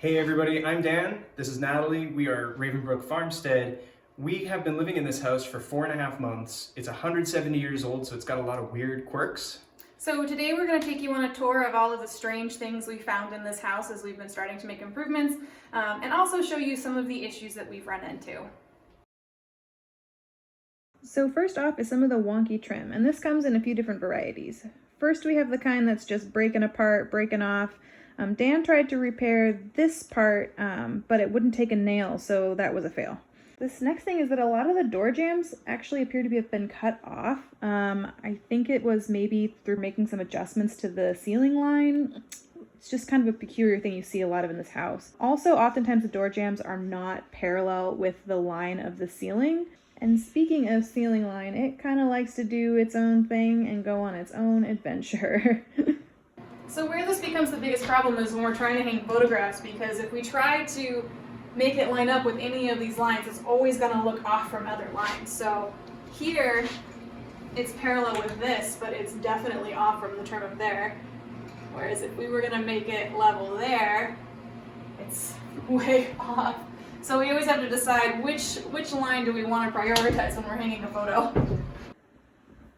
Hey everybody, I'm Dan. This is Natalie. We are Ravenbrook Farmstead. We have been living in this house for 4.5 months. It's 170 years old, so it's got a lot of weird quirks. So today we're going to take you on a tour of all of the strange things we found in this house as we've been starting to make improvements, and also show you some of the issues that we've run into. So first off is some of the wonky trim, and this comes in a few different varieties. First we have the kind that's just breaking apart, breaking off. Dan tried to repair this part, but it wouldn't take a nail, so that was a fail. This next thing is that a lot of the door jambs actually appear to have been cut off. I think it was maybe through making some adjustments to the ceiling line. It's just kind of a peculiar thing you see a lot of in this house. Also, oftentimes the door jambs are not parallel with the line of the ceiling. And speaking of ceiling line, it kind of likes to do its own thing and go on its own adventure. So where this becomes the biggest problem is when we're trying to hang photographs, because if we try to make it line up with any of these lines, it's always going to look off from other lines. So here, it's parallel with this, but it's definitely off from the trim of there. Whereas if we were going to make it level there, it's way off. So we always have to decide which line do we want to prioritize when we're hanging a photo.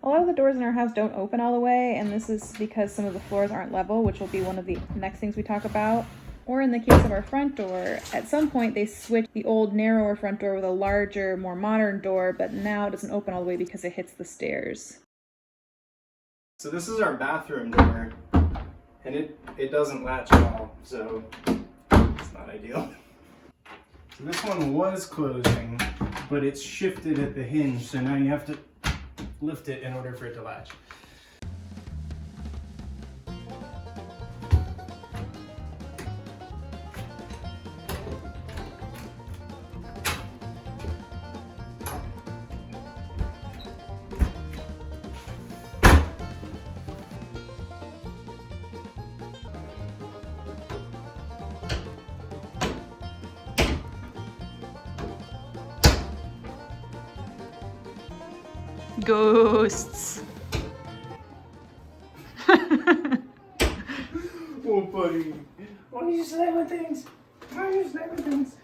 A lot of the doors in our house don't open all the way, and this is because some of the floors aren't level, which will be one of the next things we talk about. Or in the case of our front door, at some point they switched the old narrower front door with a larger, more modern door, but now it doesn't open all the way because it hits the stairs. So this is our bathroom door, and it doesn't latch at all, so it's not ideal. So this one was closing, but it's shifted at the hinge, so now you have to lift it in order for it to latch. Ghosts. Oh, buddy. Why are you slamming things? Why are you slamming things?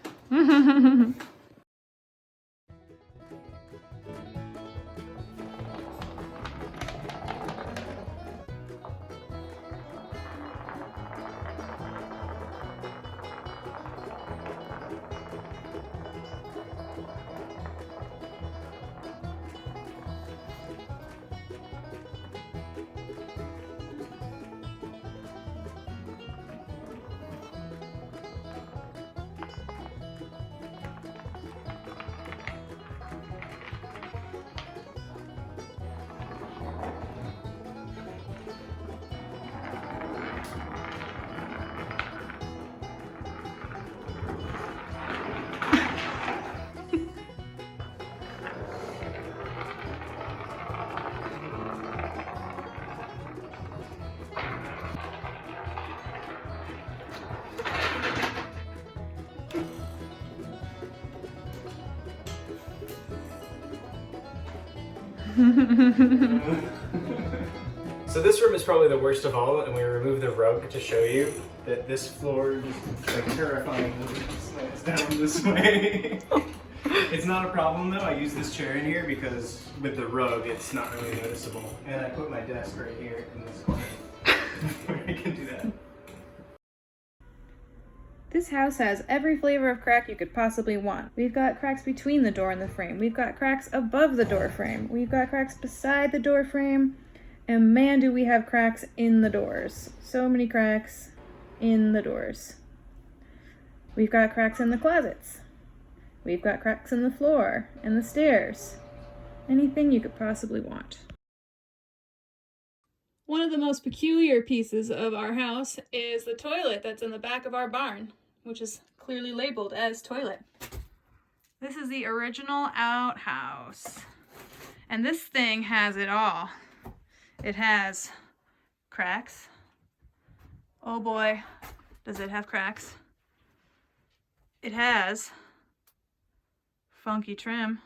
So this room is probably the worst of all, and we removed the rug to show you that this floor just like terrifyingly slants down this way. It's not a problem though. I use this chair in here because with the rug it's not really noticeable. And I put my desk right here in this corner where I can do that. This house has every flavor of crack you could possibly want. We've got cracks between the door and the frame. We've got cracks above the door frame. We've got cracks beside the door frame. And man, do we have cracks in the doors. So many cracks in the doors. We've got cracks in the closets. We've got cracks in the floor and the stairs. Anything you could possibly want. One of the most peculiar pieces of our house is the toilet that's in the back of our barn, which is clearly labeled as toilet. This is the original outhouse. And this thing has it all. It has cracks. Oh boy, does it have cracks. It has funky trim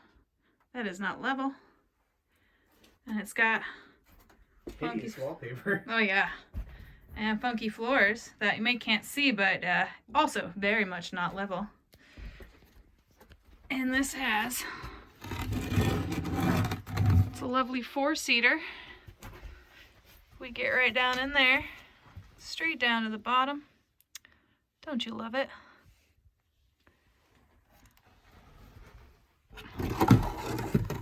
that is not level. And it's got Hideous wallpaper. Oh yeah. And funky floors that you may can't see, but also very much not level. And this has, it's a lovely 4-seater. We get right down in there, straight down to the bottom. Don't you love it?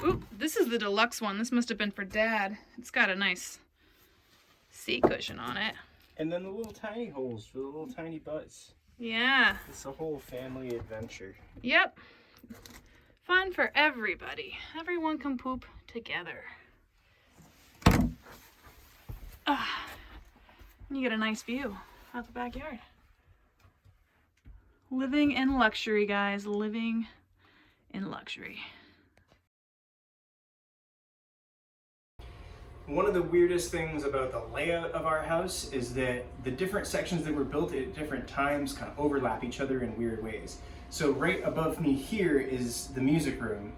Ooh, this is the deluxe one. This must have been for Dad. It's got a nice seat cushion on it. And then the little tiny holes for the little tiny butts. Yeah. It's a whole family adventure. Yep. Fun for everybody. Everyone can poop together. You get a nice view out the backyard. Living in luxury, guys. Living in luxury. One of the weirdest things about the layout of our house is that the different sections that were built at different times kind of overlap each other in weird ways. So right above me here is the music room.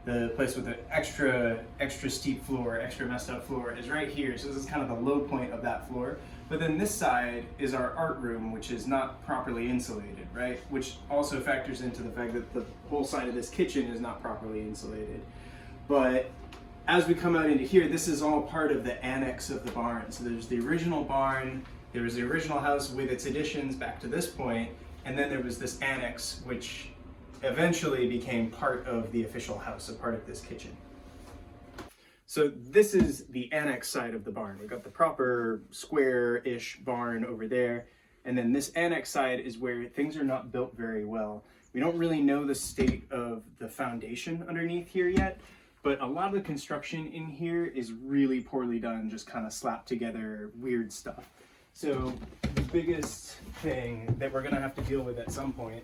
The place with the extra steep floor, extra messed up floor is right here. So this is kind of the low point of that floor. But then this side is our art room, which is not properly insulated, right? Which also factors into the fact that the whole side of this kitchen is not properly insulated. But as we come out into here, this is all part of the annex of the barn. So there's the original barn, there was the original house with its additions back to this point, and then there was this annex, which eventually became part of the official house, a part of this kitchen. So this is the annex side of the barn. We've got the proper square-ish barn over there, and then this annex side is where things are not built very well. We don't really know the state of the foundation underneath here yet, but a lot of the construction in here is really poorly done, just kind of slapped together weird stuff. So the biggest thing that we're gonna have to deal with at some point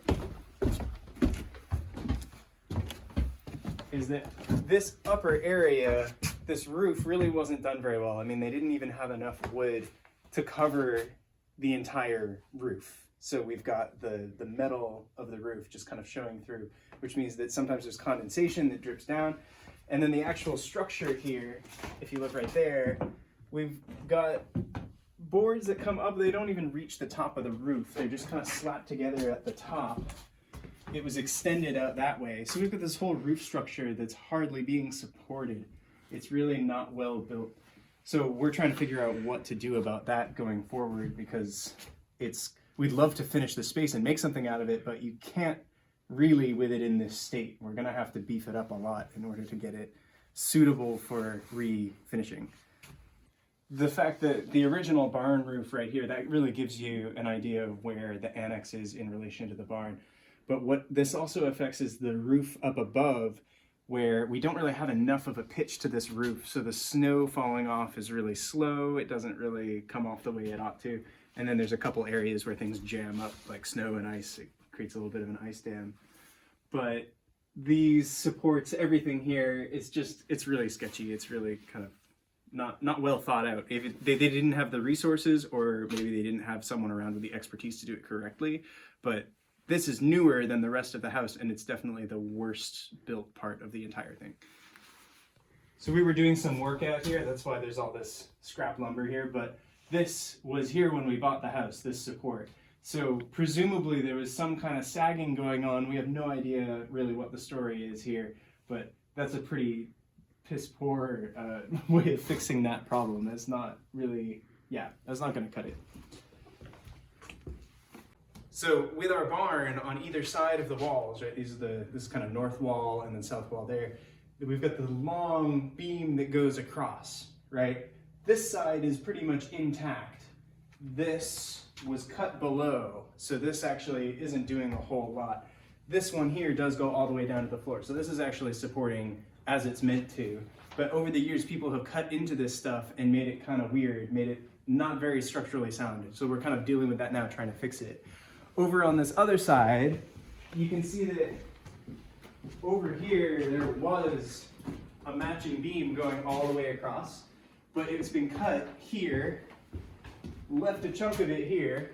is that this upper area, this roof really wasn't done very well. I mean, they didn't even have enough wood to cover the entire roof. So we've got the metal of the roof just kind of showing through, which means that sometimes there's condensation that drips down. And then the actual structure here, if you look right there, we've got boards that come up, they don't even reach the top of the roof. They're just kind of slapped together at the top. It was extended out that way. So we've got this whole roof structure that's hardly being supported. It's really not well built. So we're trying to figure out what to do about that going forward, because we'd love to finish the space and make something out of it, but you can't really with it in this state. We're gonna have to beef it up a lot in order to get it suitable for refinishing. The fact that the original barn roof right here, that really gives you an idea of where the annex is in relation to the barn. But what this also affects is the roof up above, where we don't really have enough of a pitch to this roof. So the snow falling off is really slow. It doesn't really come off the way it ought to. And then there's a couple areas where things jam up, like snow and ice. It creates a little bit of an ice dam. But these supports, everything here, it's really sketchy. It's really kind of not well thought out. If they didn't have the resources, or maybe they didn't have someone around with the expertise to do it correctly. But this is newer than the rest of the house, and it's definitely the worst built part of the entire thing. So we were doing some work out here. That's why there's all this scrap lumber here. But this was here when we bought the house, this support. So presumably there was some kind of sagging going on. We have no idea really what the story is here, but that's a pretty piss poor way of fixing that problem. That's not really, that's not gonna cut it. So with our barn on either side of the walls, right, this kind of north wall and then south wall there, we've got the long beam that goes across, right? This side is pretty much intact. This was cut below, so this actually isn't doing a whole lot. This one here does go all the way down to the floor, so this is actually supporting as it's meant to. But over the years, people have cut into this stuff and made it kind of weird, made it not very structurally sound. So we're kind of dealing with that now, trying to fix it. Over on this other side, you can see that over here, there was a matching beam going all the way across, but it's been cut here, left a chunk of it here,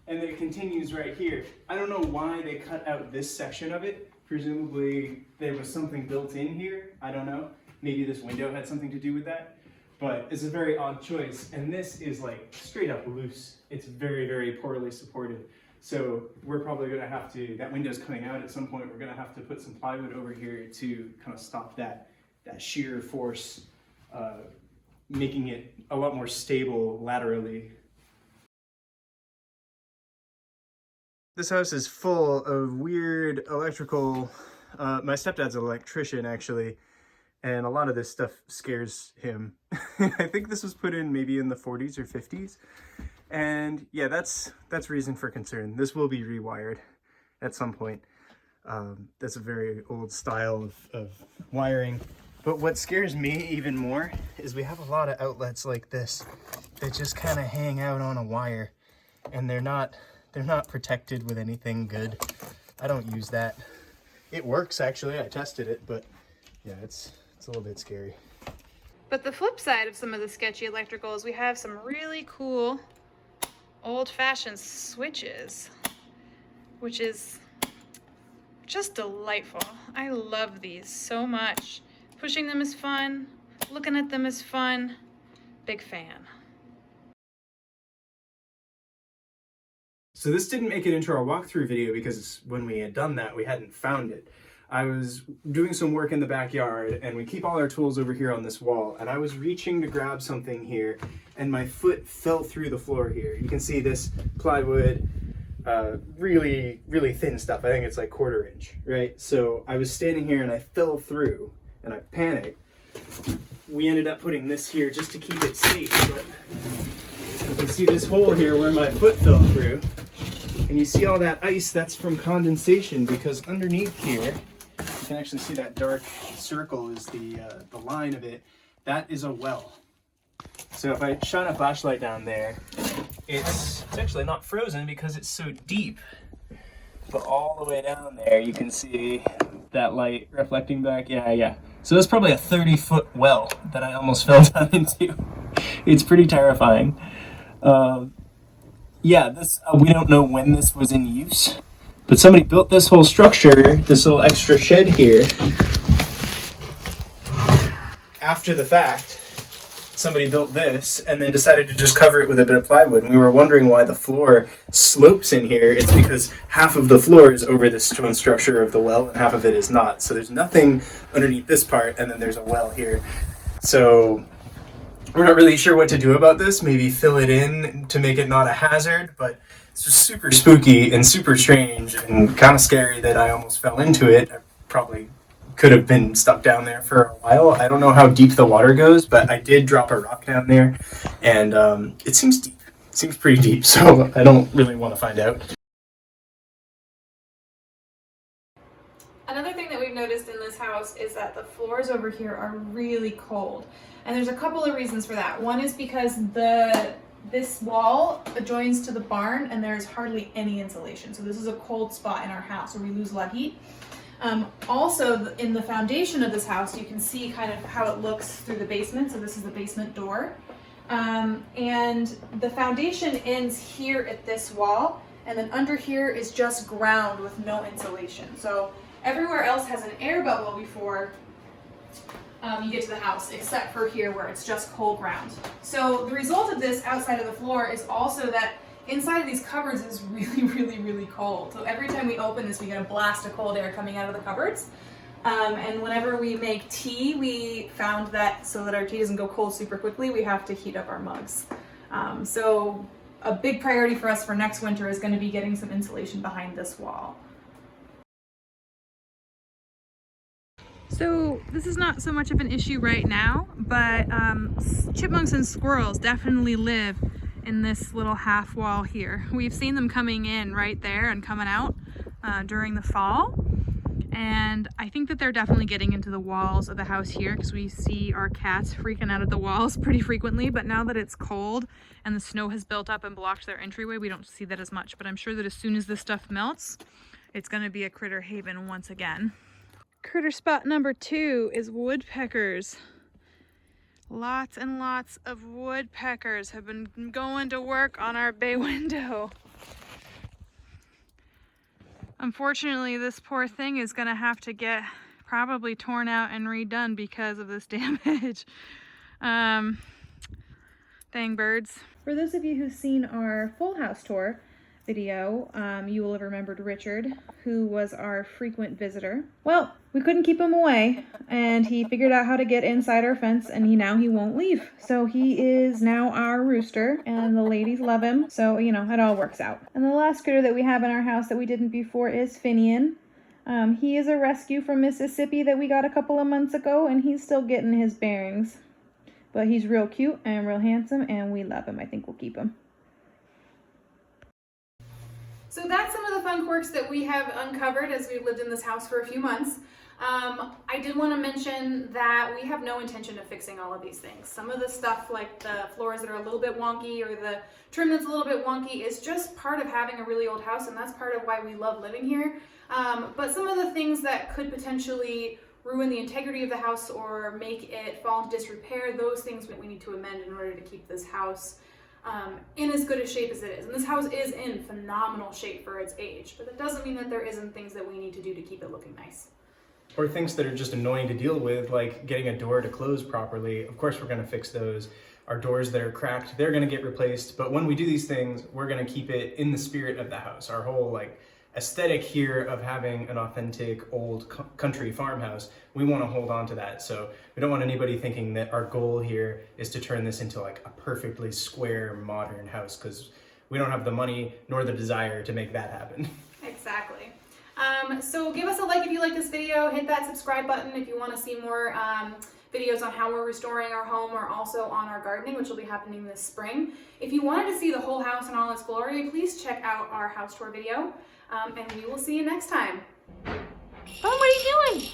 and then it continues right here. I don't know why they cut out this section of it. Presumably there was something built in here. I don't know. Maybe this window had something to do with that. but it's a very odd choice. And this is like straight up loose. It's very, very poorly supported. So we're probably gonna have to, that window's coming out at some point, we're gonna have to put some plywood over here to kind of stop that shear force, making it a lot more stable laterally. This house is full of weird electrical, my stepdad's an electrician actually, and a lot of this stuff scares him. I think this was put in maybe in the 40s or 50s. And yeah, that's reason for concern. This will be rewired at some point. That's a very old style of wiring. But what scares me even more is we have a lot of outlets like this that just kind of hang out on a wire, and they're not protected with anything good. I don't use that. It works actually, I tested it, but yeah, it's a little bit scary. But the flip side of some of the sketchy electrical is we have some really cool old-fashioned switches, which is just delightful. I love these so much. Pushing them is fun, looking at them is fun. Big fan. So this didn't make it into our walkthrough video because when we had done that, we hadn't found it. I was doing some work in the backyard, and we keep all our tools over here on this wall, and I was reaching to grab something here, and my foot fell through the floor here. You can see this plywood, really, really thin stuff. I think it's like 1/4 inch, right? So I was standing here and I fell through, and I panicked. We ended up putting this here just to keep it safe, but you can see this hole here where my foot fell through, and you see all that ice, that's from condensation, because underneath here, you can actually see that dark circle is the line of it. That is a well. So if I shine a flashlight down there, it's actually not frozen because it's so deep. But all the way down there, you can see that light reflecting back. Yeah. So it's probably a 30-foot well that I almost fell down into. It's pretty terrifying. Yeah, this we don't know when this was in use. But somebody built this whole structure, this little extra shed here, after the fact. Somebody built this and then decided to just cover it with a bit of plywood. And we were wondering why the floor slopes in here. It's because half of the floor is over the stone structure of the well and half of it is not. So there's nothing underneath this part, and then there's a well here. So we're not really sure what to do about this. Maybe fill it in to make it not a hazard, but it's just super spooky and super strange and kind of scary that I almost fell into it. I probably could have been stuck down there for a while. I don't know how deep the water goes, but I did drop a rock down there, and it seems deep. It seems pretty deep, so I don't really want to find out. Another thing that we've noticed in this house is that the floors over here are really cold. And there's a couple of reasons for that. One is because this wall adjoins to the barn and there's hardly any insulation. So this is a cold spot in our house where we lose a lot of heat. Also, in the foundation of this house, you can see kind of how it looks through the basement. So this is the basement door. And the foundation ends here at this wall, and then under here is just ground with no insulation. So everywhere else has an air bubble before you get to the house, except for here where it's just cold ground. So the result of this outside of the floor is also that inside of these cupboards is really, really, really cold. So every time we open this, we get a blast of cold air coming out of the cupboards. And whenever we make tea, we found that so that our tea doesn't go cold super quickly, we have to heat up our mugs. So a big priority for us for next winter is going to be getting some insulation behind this wall. So this is not so much of an issue right now, but chipmunks and squirrels definitely live in this little half wall here. We've seen them coming in right there and coming out during the fall. And I think that they're definitely getting into the walls of the house here because we see our cats freaking out at the walls pretty frequently. But now that it's cold and the snow has built up and blocked their entryway, we don't see that as much. But I'm sure that as soon as this stuff melts, it's going to be a critter haven once again. Critter spot number 2 is woodpeckers. Lots and lots of woodpeckers have been going to work on our bay window. Unfortunately, this poor thing is going to have to get probably torn out and redone because of this damage. Dang birds. For those of you who've seen our full house tour video, you will have remembered Richard, who was our frequent visitor. Well, we couldn't keep him away, and he figured out how to get inside our fence, and now he won't leave. So he is now our rooster, and the ladies love him, so, you know, it all works out. And the last critter that we have in our house that we didn't before is Finian. He is a rescue from Mississippi that we got a couple of months ago, and he's still getting his bearings. But he's real cute and real handsome, and we love him. I think we'll keep him. So that's some of the fun quirks that we have uncovered as we've lived in this house for a few months. I did want to mention that we have no intention of fixing all of these things. Some of the stuff like the floors that are a little bit wonky or the trim that's a little bit wonky is just part of having a really old house, and that's part of why we love living here. But some of the things that could potentially ruin the integrity of the house or make it fall into disrepair, those things that we need to amend in order to keep this house in as good a shape as it is. And this house is in phenomenal shape for its age, but that doesn't mean that there isn't things that we need to do to keep it looking nice. Or things that are just annoying to deal with, like getting a door to close properly. Of course, we're going to fix those. Our doors that are cracked, they're going to get replaced. But when we do these things, we're going to keep it in the spirit of the house. Our whole aesthetic here of having an authentic old country farmhouse, we want to hold on to that. So we don't want anybody thinking that our goal here is to turn this into a perfectly square modern house, because we don't have the money nor the desire to make that happen. Exactly. So give us a like if you like this video, hit that subscribe button if you want to see more videos on how we're restoring our home, or also on our gardening, which will be happening this spring. If you wanted to see the whole house in all its glory, please check out our house tour video, and we will see you next time. Oh, what are you doing?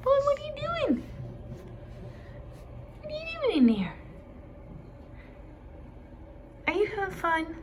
Boy, what are you doing? What are you doing in there? Are you having fun?